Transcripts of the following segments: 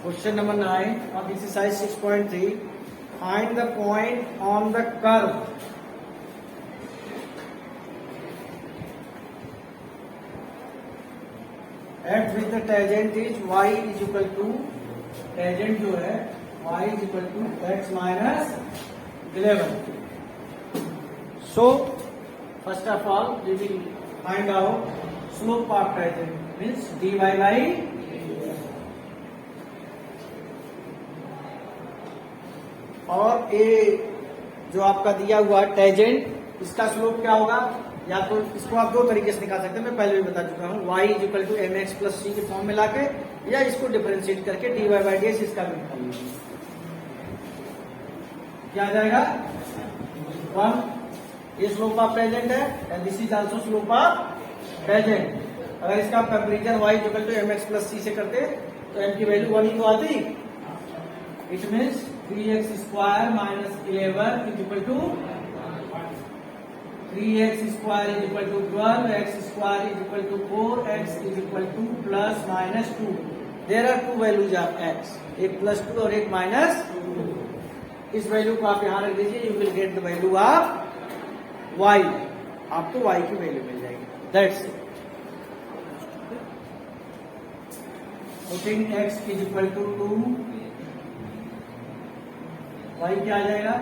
Question number 9 of exercise 6.3. Find the point on the curve at which the tangent is y is equal to tangent जो है y is equal to x minus 11. So first of all we will find out slope of tangent means dy by और ए जो आपका दिया हुआ tangent इसका slope क्या होगा, या तो इसको आप दो तरीके से निकाल सकते हैं, मैं पहले भी बता चुका हूँ, y is equal to m x plus c के फॉर्म में लाके, या इसको डिफरेंशिएट करके d y by d s इसका भी निकाल लीजिए। क्या आ जाएगा 1, ये स्लोप ऑफ टेंजेंट है and this is also slope of tangent. अगर इसका comparison y is equal to m x plus c से करते तो m की वैल्यू 1 ही तो आती, it means 3x square minus 11 is equal to 3x square is equal to 12, x square is equal to 4, x is equal to plus minus 2। There are two values of x, एक plus 2 और एक minus 2। इस value को आप यहां रख दीजिए, you will get the value of y, आपको y की वैल्यू मिल जाएगी। That's it. Putting x is equal to 2, y क्या आ जाएगा,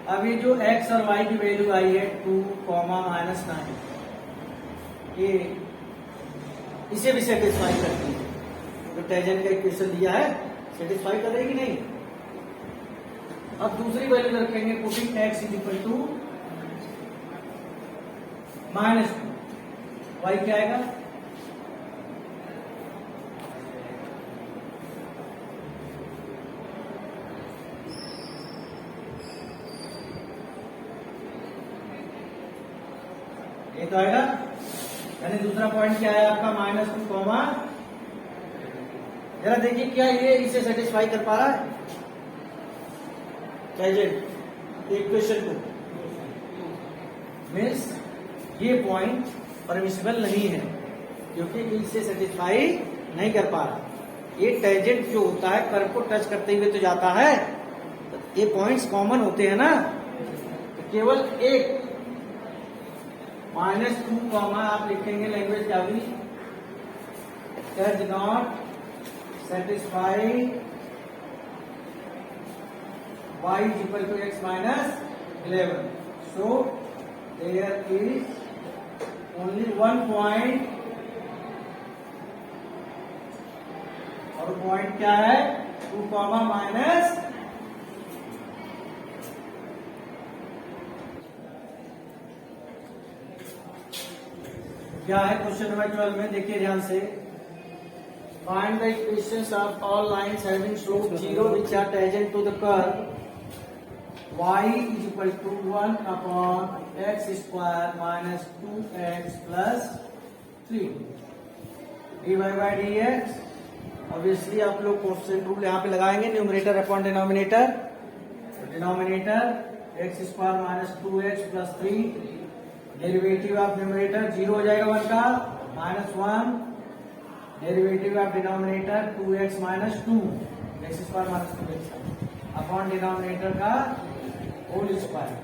अब ये जो x और y की वैल्यू आई है 2, माइनस 9, ये इसे भी सेटिस्फाई करती है। जो टेंजेंट का इक्वेशन दिया है सेटिस्फाई कर देगी नहीं। अब दूसरी वैल्यू रखेंगे, putting x is equal to minus 2, y क्या आएगा, ये तो आएगा। यानी दूसरा पॉइंट क्या है आपका माइनस 2 कॉमा, जरा देखिए क्या ये इसे सेटिस्फाई कर पा रहा है टेंजेंट इक्वेशन को, मीन्स ये पॉइंट परमिसिबल नहीं है क्योंकि इसे सेटिस्फाई नहीं कर पा रहा। ये टेंजेंट जो होता है कर्व को टच करते हुए तो जाता है, तो ये पॉइंट्स कॉमन होते हैं ना, तो केवल एक माइनस 2 कॉमा आप लिखेंगे लैंग्वेज क्या हुई, does not satisfy y is equal to x minus 11। So there is only one point, और पॉइंट क्या है 2 कॉमा माइनस, क्या है क्वेश्चन नंबर 12 में, देखिए ध्यान से। Find the equations of all lines having slope 0 which are tangent to the curve y is equal to 1 upon x square minus 2x plus 3 dy by d x. Obviously आप लोग question rule यहाँ पे लगाएंगे, numerator upon denominator, denominator x square minus 2x plus 3, derivative of numerator 0 हो जाएगा 1 का, minus 1, derivative of denominator 2x minus 2, x square minus 2x upon denominator का whole square.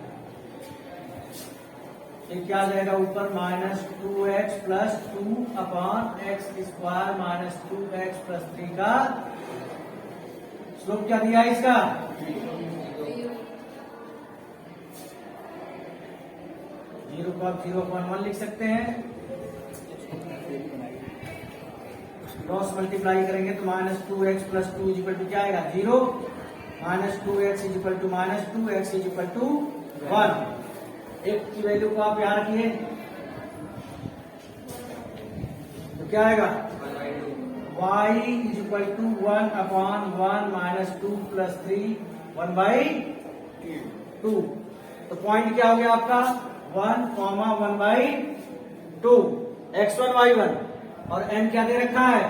ये क्या आ जाएगा ऊपर, minus 2x plus 2 upon x square minus 2x plus 3 का स्लोप क्या दिया है इसका, 0 को आप 0.1 लिख सकते हैं। क्रॉस मल्टीप्लाई करेंगे तो minus 2x plus 2 is equal to क्या आएगा 0, minus 2x is equal to minus 2x is equal to 1। एक की वैल्यू को आप यहां रखिए तो क्या आएगा, y is equal to 1 upon 1 minus 2 plus 3 1 by 2। तो पॉइंट क्या हो गया आपका 1 कॉमा 1 बाई 2, x1 y1, और m क्या दे रखा है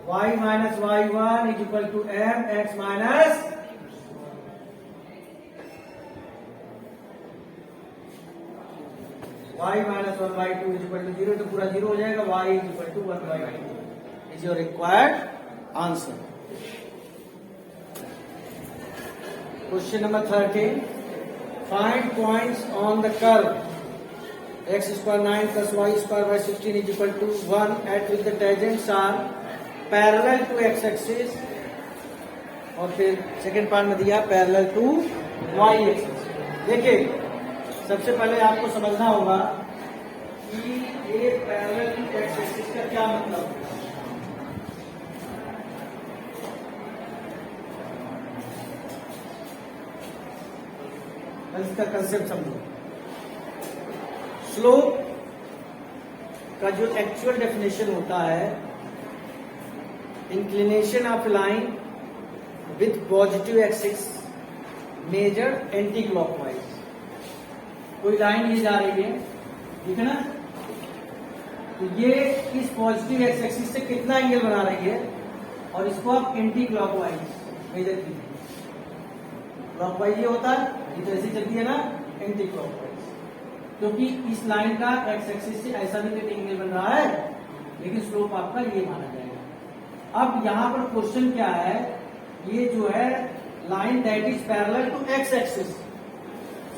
y minus y1 is equal to m x minus y minus 1/2 is equal to 0, तो पूरा 0 हो जाएगा, y is equal to 1/2 is your required answer. Question number 13, find points on the curve x square 9 plus y square by 16 is equal to 1 at which the tangents are parallel to x axis, और फिर second part में दिया parallel to y axis. देखिए सबसे पहले आपको समझना होगा कि ये पैरेलल टू x एक्सिस का क्या मतलब है। इसका कंसेप्ट समझो। स्लोप का जो एक्चुअल डेफिनेशन होता है, inclination of line with positive axis measure anti clockwise. कोई लाइन ये जा रही है, ठीक है ना, तो ये इस पॉजिटिव एक्स एक्सिस से कितना एंगल बना रही है और इसको आप एंटी क्लॉकवाइज मेजर कीजिए। क्लॉकवाइज ये होता है, ये तो ऐसी चलती है ना, एंटी क्लॉकवाइज, क्योंकि इस लाइन का एक्स एक्सिस से ऐसा भी तो एंगल बन रहा है, लेकिन स्लोप आपका ये माना जाएगा। अब यहां पर क्वेश्चन क्या है, ये जो है line that is parallel to x axis,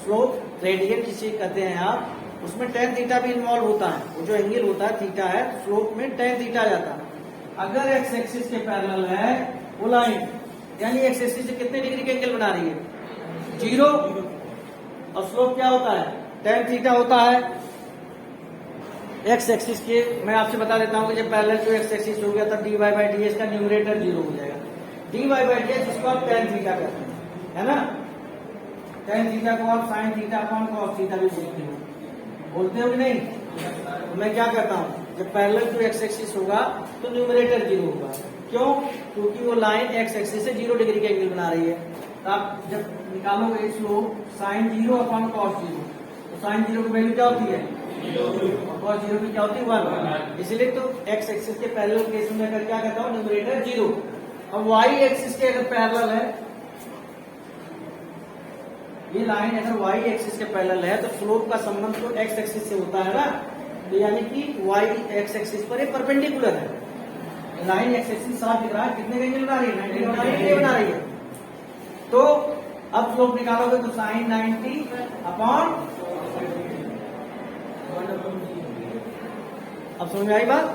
slope radian जिसे कहते हैं आप, उसमें tan थीटा भी इन्वॉल्व होता है। वो जो एंगल होता है थीटा है, स्लोप में tan थीटा जाता है। अगर एक्स एक्सिस के पैरेलल है वो लाइन, यानी एक्स एक्सिस से कितने डिग्री के एंगल बना रही है, 0, और स्लोप क्या होता है, tan थीटा होता है। एक्स एक्सिस के मैं आपसे बता देता हूं कि जब पैरेलल टू एक्स एक्सिस हो गया तब dy बाई ds का न्यूमरेटर 0 हो जाएगा। dy बाई ds जिसको आप tan थीटा कहते हैं, है ना, tan थीटा को आप sin theta upon cos theta भी बोलते हो कि नहीं। तो मैं क्या करता हूं, जब पैरेलल टू एक्स एक्सिस होगा तो न्यूमरेटर 0 होगा। क्यों, क्योंकि वो लाइन एक्स एक्सिस से 0 डिग्री का एंगल बना रही है। तो आप जब निकालोगे स्लोप sin 0 अपॉन cos 0, तो sin 0 की वैल्यू क्या होती है, और cos 0 की क्या होती है, 1। इसलिए तो एक्स एक्सिस के पैरेलल केस में मैं क्या कहता हूँ, न्यूमरेटर 0। अब y एक्सिस के अगर पैरेलल है, ये लाइन अगर y एक्सिस के पैरेलल है तो स्लोप का संबंध तो x एक्सिस से होता है ना, तो यानी कि y x एक्सिस पर ये परपेंडिकुलर है। लाइन x एक्सिस साफ दिख रहा है, कितने का एंगल बना रही है, 90 बना रही है। तो अब स्लोप निकालोगे तो sin 90 अपॉन, अब समझ में आई बात,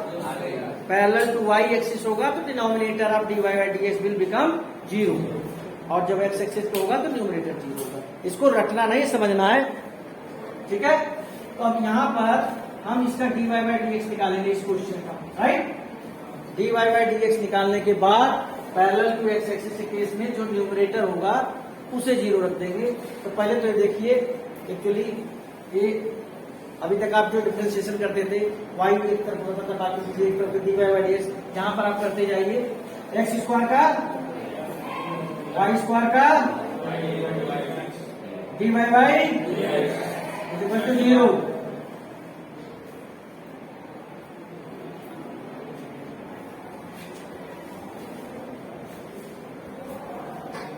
पैरेलल टू y एक्सिस होगा तो denominator of dy by dx will become 0, और जब x एक्सिस पे होगा तो न्यूमरेटर 0 होगा। इसको रटना नहीं, समझना है, ठीक है। तो अब यहां पर हम इसका dy बाई dx निकालेंगे इस क्वेश्चन का, राइट। dy बाई dx निकालने के बाद पैरेलल टू x एक्सिस के केस में जो न्यूमरेटर होगा उसे 0 रख देंगे। तो पहले तो ये देखिए, एक्चुअली ये अभी तक आप जो डिफरेंशिएशन करते थे, y एक तरफ होता था, बाकी चीजें एक तरफ, dy बाई dx यहाँ पर आप करते जाइए, एक्स स्क्वायर का y स्क्वायर का dy by equal to 0।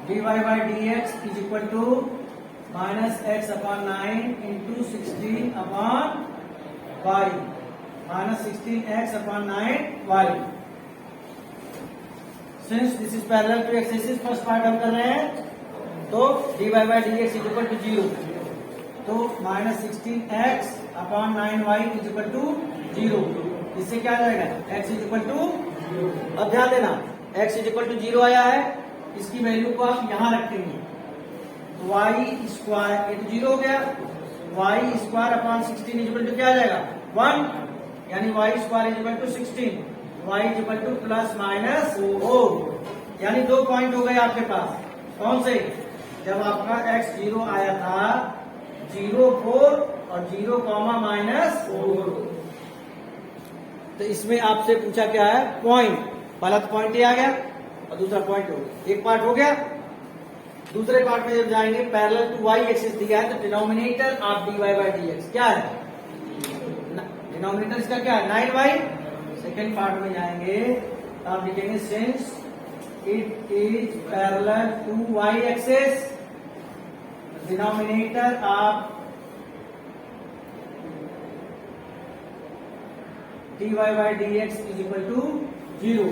dy by dx is equal to minus x upon 9 into 16 upon y, minus 16x upon 9y। Since this is parallel to x axis, first part हम कर रहे हैं, तो dy by dx is equal to 0, तो minus 16x upon 9y is equal to 0। इससे क्या आ जाएगा, x इज इक्वल टू, अब ध्यान देना, x इज इक्वल टू 0 आया है, इसकी वैल्यू को आप यहां रखेंगे, y स्क्वायर, ये तो 0 हो गया, y square upon 16 is equal to क्या आ जाएगा, 1, यानी y square is equal to 16, y is equal to plus minus 4, यानी 2 पॉइंट हो गए आपके पास। कौन से, जब आपका x 0 आया था, 0 4 और 0 कॉमा माइनस 4, तो इसमें आपसे पूछा क्या है, पॉइंट। पहला तो पॉइंट ही आ गया और दूसरा पॉइंट हो गया, एक पार्ट हो गया। दूसरे पार्ट में जब जाएंगे, पैरेलल टू y एक्सिस दिया है, तो denominator of dy by dx क्या है, डिनोमिनेटर इसका क्या है, 9y। सेकेंड पार्ट में जाएंगे तो आप लिखेंगे since it is parallel to y axis, denominator of dy by dx is equal to 0।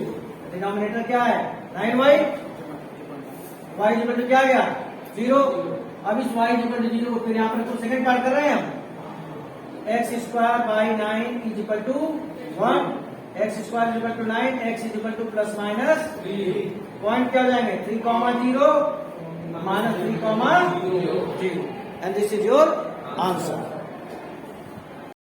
Denominator क्या है 9y, y is equal to क्या गया 0। अब इस y इज इक्वल टू 0 को फिर यहाँ पर सेकंड पार्ट कर रहे हैं हम, x square by 9 is equal to 1, x square is equal to 9, x is equal to plus minus 3। Point क्या हो जाएंगे 3, 0 minus 3, 0 and this is your answer.